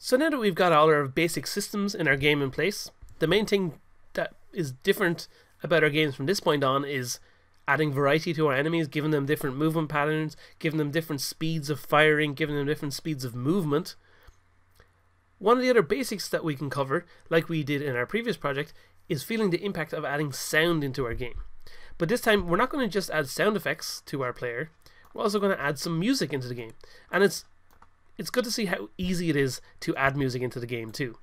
So now that we've got all our basic systems in our game in place, the main thing that is different about our games from this point on is adding variety to our enemies, giving them different movement patterns, giving them different speeds of firing, giving them different speeds of movement. One of the other basics that we can cover, like we did in our previous project, is feeling the impact of adding sound into our game. But this time we're not going to just add sound effects to our player, we're also going to add some music into the game. And it's good to see how easy it is to add music into the game too.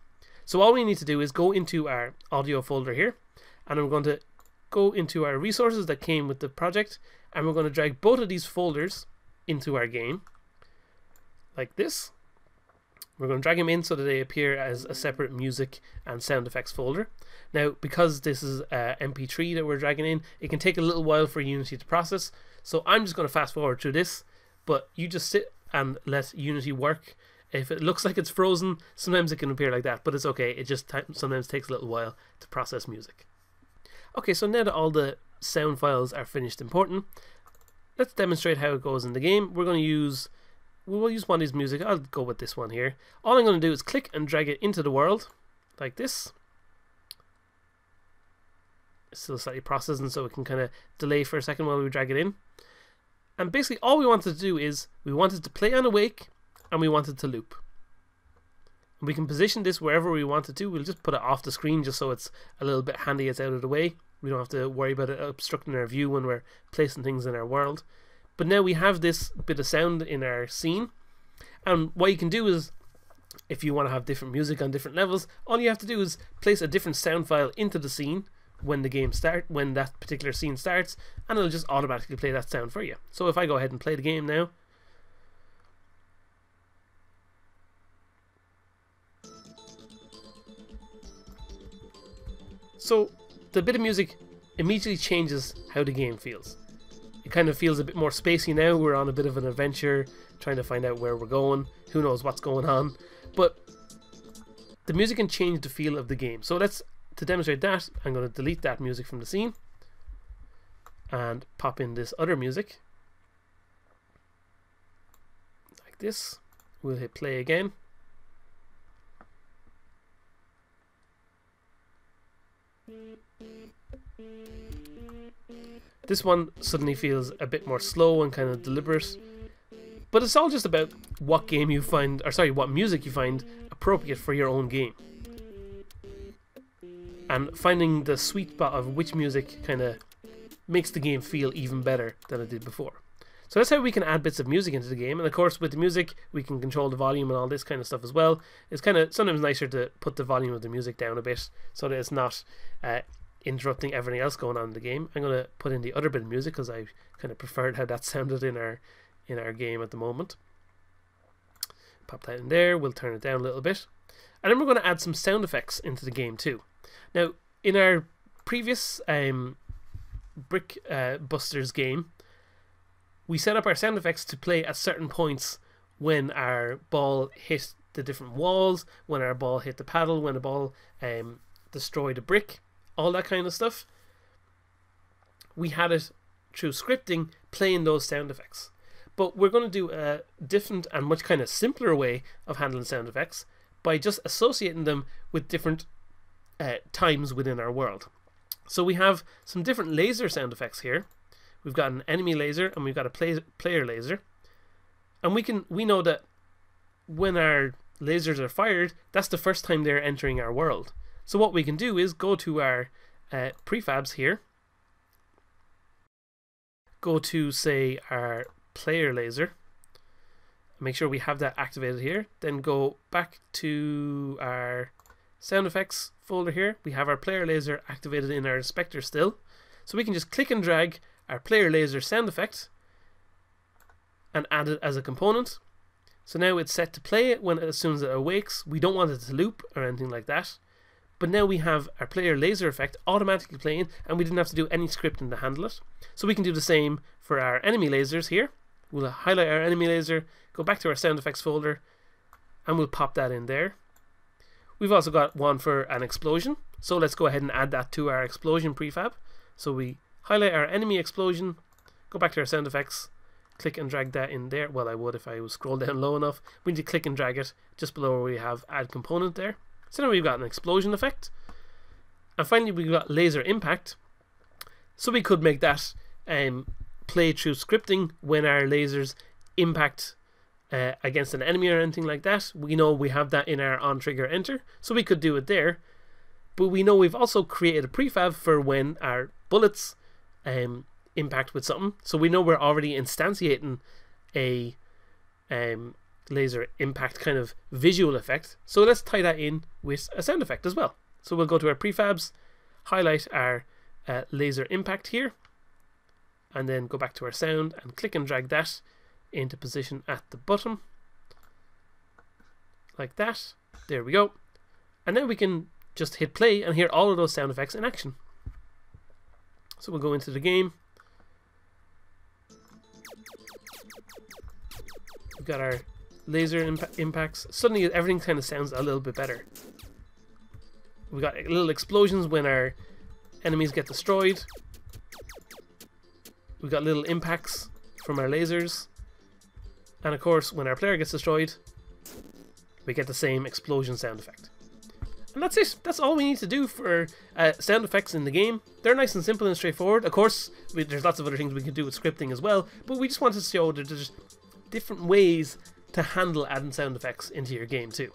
So all we need to do is go into our audio folder here, and we're going to go into our resources that came with the project, and we're going to drag both of these folders into our game like this. We're going to drag them in so that they appear as a separate music and sound effects folder. Now, because this is MP3 that we're dragging in, it can take a little while for Unity to process, so I'm just going to fast forward through this, but you just sit and let Unity work. If it looks like it's frozen, sometimes it can appear like that, but it's okay. It just sometimes takes a little while to process music. Okay, so now that all the sound files are finished importing, let's demonstrate how it goes in the game. We'll use one of these music. I'll go with this one here. All I'm going to do is click and drag it into the world like this. It's still slightly processing, so it can kind of delay for a second while we drag it in. And basically all we wanted to do is we wanted to play on awake and we wanted to loop. And we can position this wherever we wanted to. We'll just put it off the screen just so it's a little bit handy, it's out of the way. We don't have to worry about it obstructing our view when we're placing things in our world. But now we have this bit of sound in our scene, and what you can do is, if you want to have different music on different levels, all you have to do is place a different sound file into the scene when that particular scene starts, and it'll just automatically play that sound for you. So if I go ahead and play the game now, so the bit of music immediately changes how the game feels. It kind of feels a bit more spacey now. We're on a bit of an adventure, trying to find out where we're going. Who knows what's going on? But the music can change the feel of the game. So to demonstrate that, I'm going to delete that music from the scene and pop in this other music. Like this. We'll hit play again. This one suddenly feels a bit more slow and kind of deliberate, but it's all just about what game you find, or sorry, what music you find appropriate for your own game, and finding the sweet spot of which music kind of makes the game feel even better than it did before. So that's how we can add bits of music into the game, and of course with the music we can control the volume and all this kind of stuff as well. It's kind of sometimes nicer to put the volume of the music down a bit so that it's not interrupting everything else going on in the game. I'm going to put in the other bit of music because I kind of preferred how that sounded in our game at the moment. Pop that in there. We'll turn it down a little bit, and then we're going to add some sound effects into the game too. Now in our previous Brick Busters game, we set up our sound effects to play at certain points when our ball hit the different walls, when our ball hit the paddle, when the ball destroyed a brick, all that kind of stuff. We had it through scripting playing those sound effects. But we're going to do a different and much kind of simpler way of handling sound effects by just associating them with different times within our world. So we have some different laser sound effects here. We've got an enemy laser and we've got a player laser. And we know that when our lasers are fired, that's the first time they're entering our world. So what we can do is go to our prefabs here, go to say our player laser, make sure we have that activated here, then go back to our sound effects folder here. We have our player laser activated in our inspector still, so we can just click and drag our player laser sound effect and add it as a component. So now it's set to play it as soon as it awakes. We don't want it to loop or anything like that. But now we have our player laser effect automatically playing, and we didn't have to do any scripting to handle it. So we can do the same for our enemy lasers here. We'll highlight our enemy laser, go back to our sound effects folder, and we'll pop that in there. We've also got one for an explosion, so let's go ahead and add that to our explosion prefab. So we highlight our enemy explosion, go back to our sound effects, click and drag that in there. Well, I would if I was scroll down low enough. We need to click and drag it just below where we have add component there. So now we've got an explosion effect. And finally we've got laser impact. So we could make that play through scripting when our lasers impact against an enemy or anything like that. We know we have that in our on trigger enter, so we could do it there. But we know we've also created a prefab for when our bullets impact with something. So we know we're already instantiating a laser impact kind of visual effect. So let's tie that in with a sound effect as well. So we'll go to our prefabs, highlight our laser impact here, and then go back to our sound and click and drag that into position at the bottom like that. There we go. And now we can just hit play and hear all of those sound effects in action. So we'll go into the game. We've got our laser impacts. Suddenly everything kind of sounds a little bit better. We got little explosions when our enemies get destroyed. We got little impacts from our lasers. And of course, when our player gets destroyed, we get the same explosion sound effect. And that's it. That's all we need to do for sound effects in the game. They're nice and simple and straightforward. Of course, there's lots of other things we can do with scripting as well, but we just wanted to show that there's different ways to handle adding sound effects into your game too.